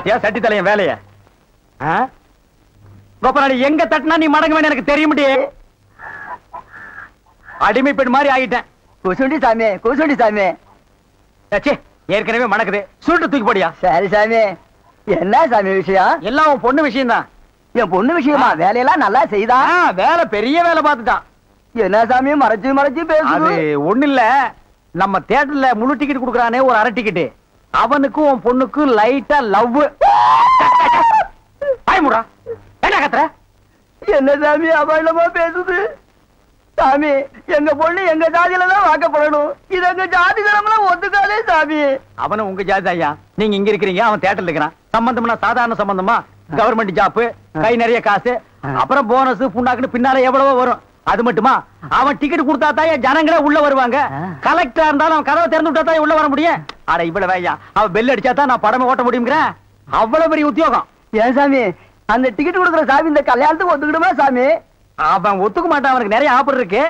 பாத்தியா சட்டி தலையன் வேலைய கோபநாடி எங்க தட்டினா நீ மடங்குவேன்னு எனக்கு தெரியுமிட்டே. அடிமை பெண் மாதிரி ஆகிட்டேன். குசுண்டி சாமி குசுண்டி சாமி. ஏற்கனவே மணக்குது, சுருட்டு தூக்கி போடியா. சரி சாமி. என்ன சாமி விஷயம்? எல்லாம் உன் பொண்ணு விஷயம் தான். என் பொண்ணு விஷயமா? வேலையெல்லாம் நல்லா செய்தா? வேலை பெரிய வேலை பார்த்துட்டான். என்ன சாமி மறைச்சு மறைச்சு பேசுது? ஒண்ணு இல்ல, நம்ம தியேட்டர்ல முழு டிக்கெட் குடுக்கறானே ஒரு அரை டிக்கெட், அவனுக்கும் உன் பொண்ணுக்கும் லைட்டா லவ். பயமுடா என்ன கத்துற? என்ன சாமி அபாண்டமா பேசுது? சாமி எங்க பொண்ணு எங்க ஜாதியில தான் வாக்கப்படணும். இது எங்க ஜாதி தரம்லாம் ஒத்துக்காதே சாமி. அவனும் உங்க ஜாதி ஐயா. நீங்க இங்க இருக்கிறீங்க, அவன் தியேட்டர்ல இருக்கிறான். சம்பந்தம்னா சாதாரண சம்பந்தமா? கவர்மெண்ட் ஜாப், கை நிறைய காசு, அப்புறம் போனஸ் புண்ணாக்குன்னு பின்னால எவ்வளவோ வரும். அது மட்டுமா, அவன் டிக்கெட் கொடுத்தா தான் ஜனங்களே உள்ள வருவாங்க. கலெக்டரா இருந்தாலும் அவன் கதவை திறந்து விட்டா தான் உள்ள வர முடியும். அட இவ்வளவு ஐயா, அவன் பெல் அடிச்சா தான் நான் படமே ஓட்ட முடியுங்கிறேன். அவ்வளவு பெரிய உத்தியோகம். ஏன் சாமி அந்த டிக்கெட் கொடுக்குற சாமி இந்த கல்யாணத்துக்கு ஒத்துக்கிடுமா சாமி? அவன் ஒத்துக்க மாட்டான், அவனுக்கு நிறைய ஆஃபர் இருக்கு.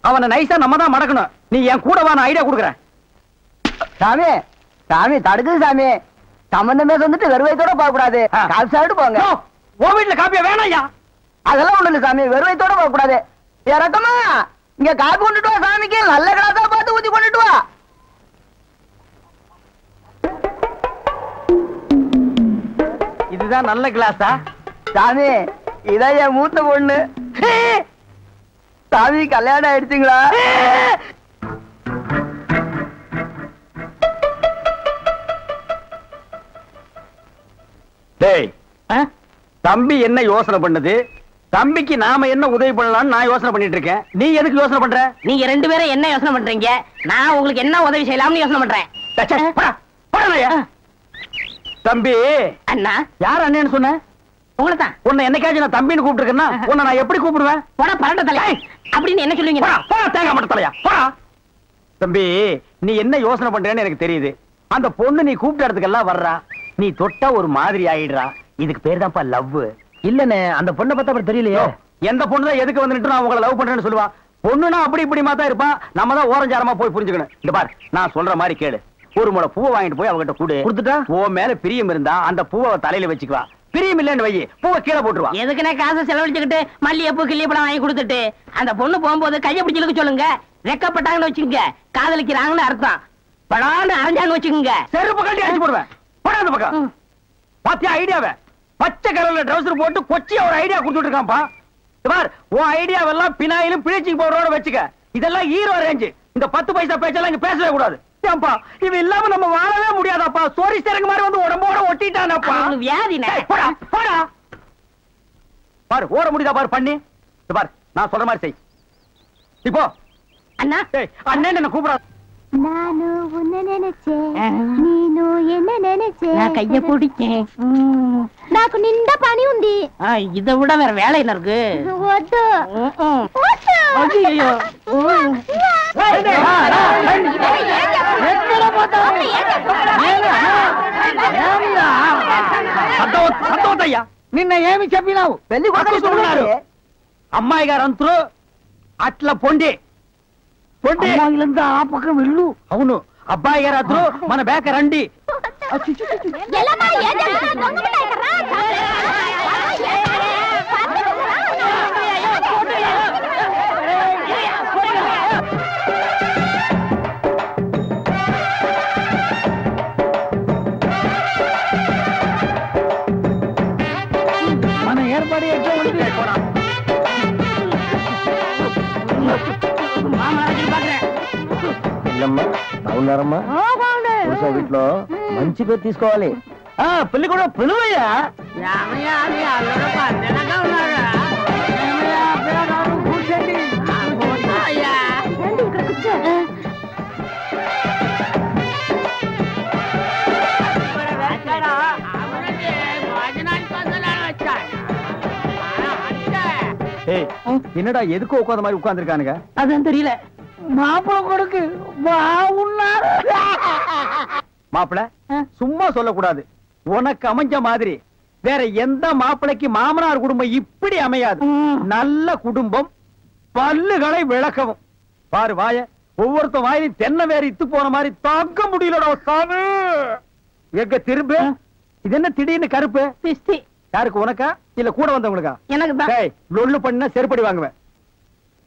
அவனை நைஸா நம்ம தான் மடக்கணும். நீ என் கூட வா, நான் ஐடியா கொடுக்குறேன். சாமி சாமி தடுக்குது சாமி. சம்பந்தமே வந்துட்டு வெறுவைத்தோட போக கூடாது, காசு சாப்பிட்டு போங்க. உன் வீட்டுல காப்பியா வேணாம் ஐயா. அதெல்லாம் ஒண்ணு இல்ல சாமி, வெறுவைத்தோட போக கூடாது. இறக்கமா இங்க காப்பி கொண்டுட்டு வா சாமிக்கு, நல்ல கிளாஸா பார்த்து ஊத்தி கொண்டுட்டு வா. இதுதான் நல்ல கிளாஸா? சாமி இதான் என் மூத்த பொண்ணு. சாமி கல்யாணம் ஆயிடுச்சுங்களா? டேய், தம்பி என்ன யோசனை பண்ணுது? தம்பிக்கு நாம என்ன உதவி பண்ணலாம்னு நான் யோசனை பண்ணிட்டு இருக்கேன். நீ எதுக்கு யோசனை பண்ற? நீங்க ரெண்டு பேரும் என்ன யோசனை பண்றீங்க? நான் உங்களுக்கு என்ன உதவி செய்யலாம்னு யோசனை பண்றேன். தம்பி அண்ணா. யார் அண்ணன்னு சொன்ன? உங்களை தான். உன்னை என்னைக்காச்சும் நான் தம்பின்னு கூப்பிட்டுருக்கேன்னா உன்னை நான் எப்படி கூப்பிடுவேன்? போடா பரட்ட தலையா அப்படின்னு என்ன சொல்லுவீங்க? தேங்காய் மட்டும் தலையா போடா. தம்பி நீ என்ன யோசனை பண்றேன்னு எனக்கு தெரியுது. அந்த பொண்ணு நீ கூப்பிட்ட இடத்துக்கெல்லாம் வர்றா, நீ தொட்டா ஒரு மாதிரி ஆயிடுறா. இதுக்கு பேர் தான்ப்பா லவ். இல்லனே அந்த பொண்ணை பார்த்தா அப்படி தெரியலையே. எந்த பொண்ணு தான் எதுக்கு வந்துட்டு நான் உங்களை லவ் பண்றேன்னு சொல்லுவா? பொண்ணுனா அப்படி இப்படி தான் இருப்பான். நம்ம தான் ஓரஞ்சாரமா போய் புரிஞ்சுக்கணும். இந்த பார், நான் சொல்ற மாதிரி கேளு. ஒரு முளை பூவை வாங்கிட்டு போய் அவகிட்ட கொடுத்துட்டா உன் மேல பிரியம் இருந்தா அந்த பூவை தலையில வச்சுக்குவா. பிரியம் இல்லன்னு வை, பூவை கீழே போட்டுருவா. எதுக்குன்னா காசை செலவழிச்சுக்கிட்டு மல்லிகைப்பூ கிள்ளிப்பழம் வாங்கி கொடுத்துட்டு அந்த பொண்ணு போகும்போது கையை பிடிச்சிருக்க சொல்லுங்க. வெக்கப்பட்டாங்கன்னு வச்சுக்கோங்க, காதலிக்கிறாங்கன்னு அர்த்தம். படான்னு அரைஞ்சான்னு வச்சுக்கோங்க, செருப்பு கட்டி அடிச்சு போடுவேன். போடா அந்த பக்கம். பாத்தியா ஐடியாவை? பச்சை கலர்ல ட்ரவுசர் போட்டு கொச்சியா ஒரு ஐடியா கொடுத்துட்டு இருக்கான்ப்பா. பார், உன் ஐடியாவெல்லாம் பினாயிலும் பிளீச்சிங் பவுடரோட வச்சுக்க. இதெல்லாம் ஹீரோ ரேஞ்சு. இந்த 10 பைசா பேச்செல்லாம் இங்க பேசவே கூடாது. ஏன்பா இது இல்லாம நம்ம வாழவே முடியாதாப்பா? சோரி சேரங்க மாதிரி வந்து உடம்போட ஒட்டிட்டானப்பா. வியாதினே. போடா போடா. பாரு ஓட முடியுதா பாரு பண்ணி. பார், நான் சொல்ற மாதிரி செய். இப்போ அண்ணா அண்ணன் என்ன கூப்பிடாது. நானு உன்னை நினைச்சேன், நீனு என்ன நினைச்சேன். நான் கைய பிடிச்சேன். నాకు నిండా పని ఉంది. இதை விட வேற வேலை என்ன இருக்கு? వద్దు. నిన్న ఏమి చెప్పినావు? పెళ్లి కొడుకున్నారు అమ్మాయి గారు అంతరు అట్లా పొండి పొండి ఆ పక్కన వెళ్ళు. అవును, అబ్బాయి గారు అద్దరు మన బేక రండి. మన ఏర్పాటు బాగున్నారమ్మా? వీటిలో మంచి పేరు తీసుకోవాలి. పెళ్లి కూడా పిలువయ్యా. என்னடா எதுக்கு உட்கார்ந்த மாதிரி உட்கார்ந்துருக்கானுங்க? அதான் தெரியல. மாப்பிள கொடுக்கு பாவுன்னாரு. மாப்பிள சும்மா சொல்லக்கூடாது. உனக்கு அமைஞ்ச மாதிரி வேற எந்த மாப்பிளைக்கு மாமனார் குடும்பம் இப்படி அமையாது. நல்ல குடும்பம், பல்லுகளை விளக்கவும். பாரு வாய, ஒவ்வொருத்த வாயிலும் தென்னை வேற இத்து போன மாதிரி தாக்க முடியலடா சாமி. எங்க திரும்ப இது என்ன திடீர்னு கருப்பு? பிஸ்தி யாருக்கு, உனக்கா இல்ல கூட வந்தவங்களுக்கா? எனக்கு தான். டேய் லொள்ளு பண்ணா செருப்படி வாங்குவேன்.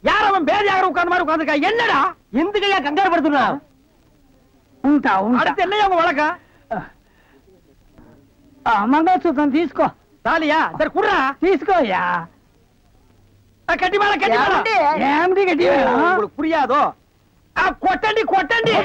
யார் அவன் பேர் யாரும் உட்கார்ந்த மாதிரி உட்கார்ந்துருக்கா? என்னடா எந்துக்கையா கங்காரு படுத்துறா? அடுத்து என்னையா உங்க வழக்கம்? మంగళసూత్రం తీసుకో. தாலியா? சரி குடுறா. తీసుకోయా. கட்டி மேல கட்டி மேல. ఏమిటి గట్టి? உங்களுக்கு புரியாதோ? கொட்டண்டி கொட்டண்டி.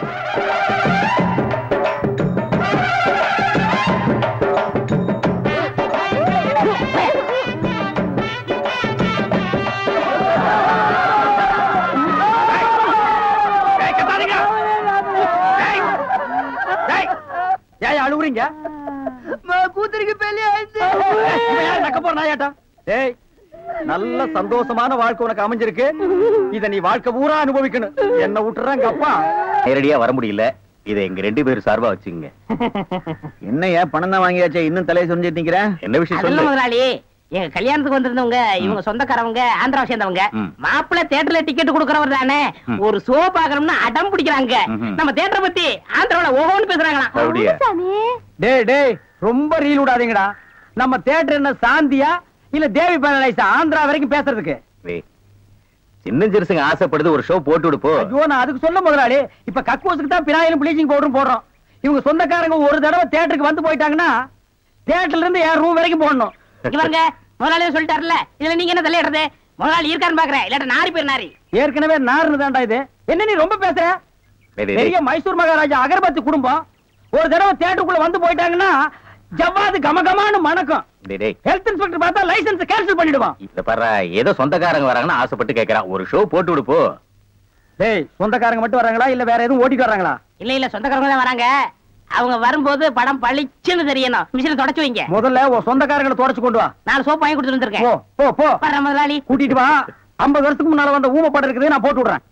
ஏன் அழுவுறீங்க? కూతురికి పెళ్లి అయింది. நக்க போற நாயாட்டா. ஏய் நல்ல சந்தோஷமான வாழ்க்கை உனக்கு அமைஞ்சிருக்கு. இத நீ வாழ்க்கை பூரா அனுபவிக்கணும். என்ன விட்டுறாங்க அப்பா. நேரடியா வர முடியல. இதை எங்க 2 பேரும் சார்பா வச்சுங்க. என்னையா பணம் தான் வாங்கியாச்சே, இன்னும் தலையை சொரிஞ்சிட்டு நிக்கிற? என்ன விஷயம் அதெல்லாம் சொல்லு. முதலாளி, எங்க கல்யாணத்துக்கு வந்திருந்தவங்க இவங்க சொந்தக்காரவங்க ஆந்திராவை சேர்ந்தவங்க. மாப்பிள்ளை தியேட்டர்ல டிக்கெட் கொடுக்கறவர் தானே, ஒரு ஷோ பாக்கணும்னு அடம் பிடிக்கிறாங்க. நம்ம தியேட்டரை பத்தி ஆந்திராவில ஓஹோன்னு பேசுறாங்களாம். அப்படியா? சாமி டேய் டேய் ரொம்ப ரீல் விடாதீங்கடா. நம்ம தியேட்டர் என்ன சாந்தியா இல்ல தேவி பேரலைஸா ஆந்திரா வரைக்கும் பேசுறதுக்கு? சின்ன சிறுசுங்க ஆசைப்படுது, ஒரு ஷோ போட்டு விடுப்போ. ஐயோ நான் அதுக்கு சொல்ல முதலாளி, இப்ப கக்கூசுக்கு தான் பினாயிலும் ப்ளீச்சிங் பவுடரும் போடுறோம். இவங்க சொந்தக்காரங்க ஒரு தடவை தியேட்டருக்கு வந்து போயிட்டாங்கன்னா தியேட்டர்ல இருந்து என் ரூம் வரைக்கும் போடணும். இவங்க முதலாளியே சொல்லிட்டாருல, இதுல நீங்க என்ன தலையிடுறது? முதலாளி இருக்கான்னு பாக்குறேன், இல்லாட்ட நாரி பேர் நாரி. ஏற்கனவே நார்னு தான்டா இது. என்ன நீ ரொம்ப பேசுற? பெரிய மைசூர் மகாராஜா அகர்பத்தி குடும்பம் ஒரு தடவை தியேட்டருக்குள்ள வந்து போயிட்டாங்கன்னா ஜவ்வாது கமகமான்னு மணக்கும். ஹெல்த் இன்ஸ்பெக்டர் பார்த்தா லைசென்ஸ் கேன்சல் பண்ணிடுவான். இத பாரு, ஏதோ சொந்தக்காரங்க வராங்கன்னு ஆசைப்பட்டு கேக்குறான், ஒரு ஷோ போட்டு விடுப்போ. டேய் சொந்தக்காரங்க மட்டும் வராங்களா இல்ல வேற எதுவும் ஓட்டிட்டு வராங்களா? இல்ல சொந்தக்காரங்க தான் வராங்க. அவங்க வரும்போது படம் பளிச்சுன்னு தெரியணும். மிஷினை தொடச்சு வைங்க. முதல்ல உன் சொந்தக்காரங்களை தொடச்சு கொண்டு வா. 4 சோப்பு வாங்கி கொடுத்துட்டு வந்திருக்கேன். போ போ போ. வர முதலாளி கூட்டிட்டு வா. 50 வருஷத்துக்கு முன்னால வந்த ஊமை படம் இருக்குது, நான் போட்டு விடுறேன்.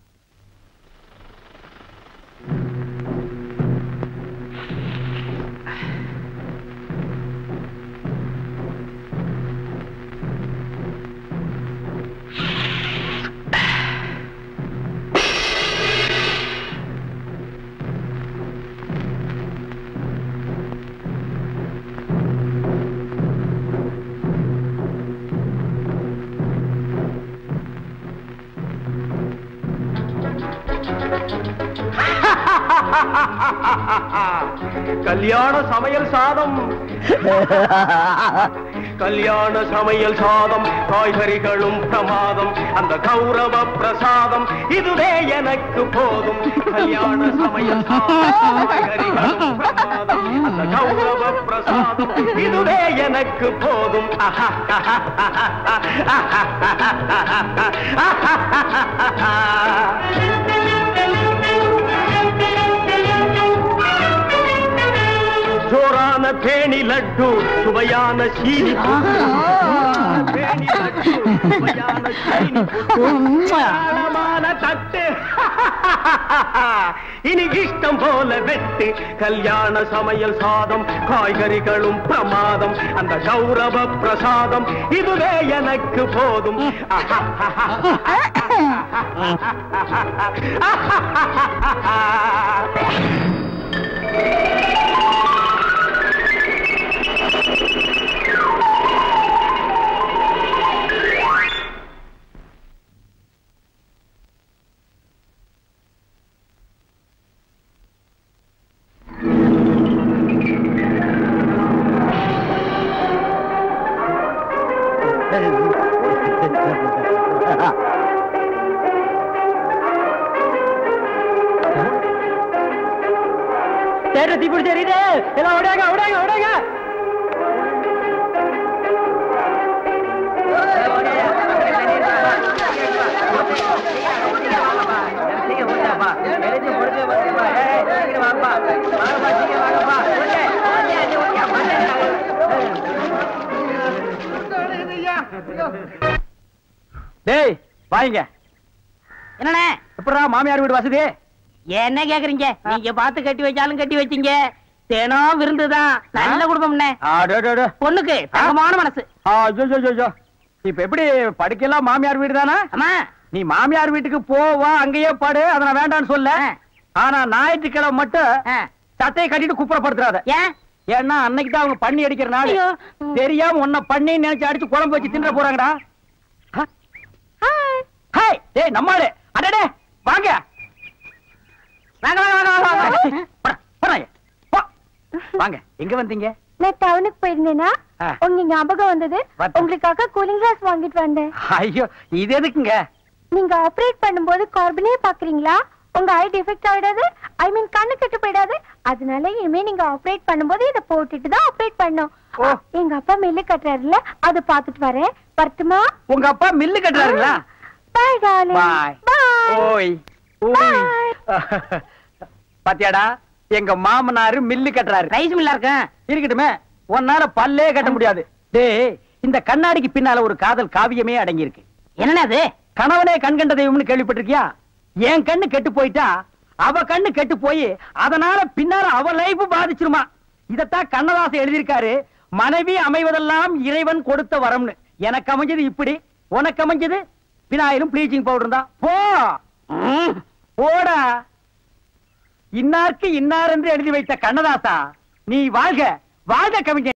கல்யாண சமையல் சாதம், கல்யாண சமையல் சாதம், காய்கறிகளும் பிரமாதம், அந்த கௌரவ பிரசாதம் இதுவே எனக்கு போதும். கல்யாண சமையல் சாதம், காய்கறிகளும் பிரமாதம், அந்த கௌரவ பிரசாதம் இதுவே எனக்கு போதும். ஜோரான பேணி லட்டு, சுவையான சீனி பேணி லட்டு, சுவையான சீனி தட்டு, இனி இஷ்டம் போல வெட்டு. கல்யாண சமையல் சாதம், காய்கறிகளும் பிரமாதம், அந்த கௌரவ பிரசாதம் இதுவே எனக்கு போதும். தீ பிடிச்ச எரியுது. எல்லாம் ஓடாங்க ஓடாங்க ஓடாங்க. டேய் வாங்க. என்னண்ணே எப்படா மாமியார் வீடு வசதி? என்ன கேக்குறீங்க? நீங்க பார்த்து கட்டி வச்சாலும் கட்டி வச்சீங்க. தினம் விருந்துதான். நல்ல குடும்பம்ண்ணே. பொண்ணுக்கு தங்கமான மனசு. இப்ப எப்படி படுக்கலாம்? மாமியார் வீடு தானே? ஆமா. நீ மாமியார் வீட்டுக்கு போவா, அங்கேயே பாடு, அத நான் வேண்டான்னு சொல்ல. ஆனா ஞாயிற்றுக்கிழமை மட்டும் சட்டையை கட்டிட்டு குப்புறப்படுத்துறாத. ஏன்? ஏன்னா அன்னைக்கு தான் அவங்க பண்ணி அடிக்கிற நாள். ஐயோ. தெரியாம உன்னை பண்ணி நினைச்சு அடிச்சு குழம்பு வச்சு தின்ற போறாங்கடா. ஹாய் டேய் நம்மாளே அடடே வாங்க வாங்க வாங்க வாங்க வாங்க போறாங்க போ. வாங்க எங்க வந்தீங்க? நான் டவுனுக்கு போயிருந்தேனா ஆ. உங்க ஞாபகம் வந்தது. பார்த்தேன். உங்களுக்காக கூலிங் கிளாஸ் வாங்கிட்டு வந்தேன். ஐயோ இது எதுக்குங்க? நீங்க ஆபரேட் பண்ணும்போது கார்பனே பாக்குறீங்களா? உங்க ஐ டிஃபெக்ட் ஆயிடாது, ஐ மீன் கண்ணு கெட்டு போயிடாது. அதனால இனிமே நீங்க ஆபரேட் பண்ணும்போது இத போட்டுட்டு தான் ஆபரேட் பண்ணணும். ஓ. எங்க அப்பா மில்லு கட்டுறாருல, அத பாத்துட்டு வரேன். வரட்டுமா? உங்க அப்பா மில்லு கட்டுறாருங்களா? Bye darling. Bye. பை. ஓய் ஓய் பாத்தியாடா எங்க மாமனாரு மில்லு கட்டுறாரு. ரைஸ் மில்லா இருக்கேன். இருக்கட்டுமே, உன்னால பல்லே கட்ட முடியாது. டேய் இந்த கண்ணாடிக்கு பின்னால ஒரு காதல் காவியமே அடங்கி இருக்கு. என்னன்னா அது? கணவனே கண் கண்ட தெய்வம்னு கேள்விப்பட்டிருக்கியா? என் கண்ணு கெட்டு போயிட்டா அவ கண்ணு கெட்டு போய் அதனால பின்னால அவ லைஃப் பாதிச்சிருமா. இதத்தான் கண்ணதாசன் எழுதியிருக்காரு. மனைவி அமைவதெல்லாம் இறைவன் கொடுத்த வரம்னு. எனக்கு அமைஞ்சது இப்படி, உனக்கு அமைஞ்சது விநாயகரும் ப்ளீச்சிங் பவுடர் தான். போ போடா. இன்னாருக்கு இன்னார் என்று எழுதி வைத்த கண்ணதாசா, நீ வாழ்க வாழ்க கவிஞன்.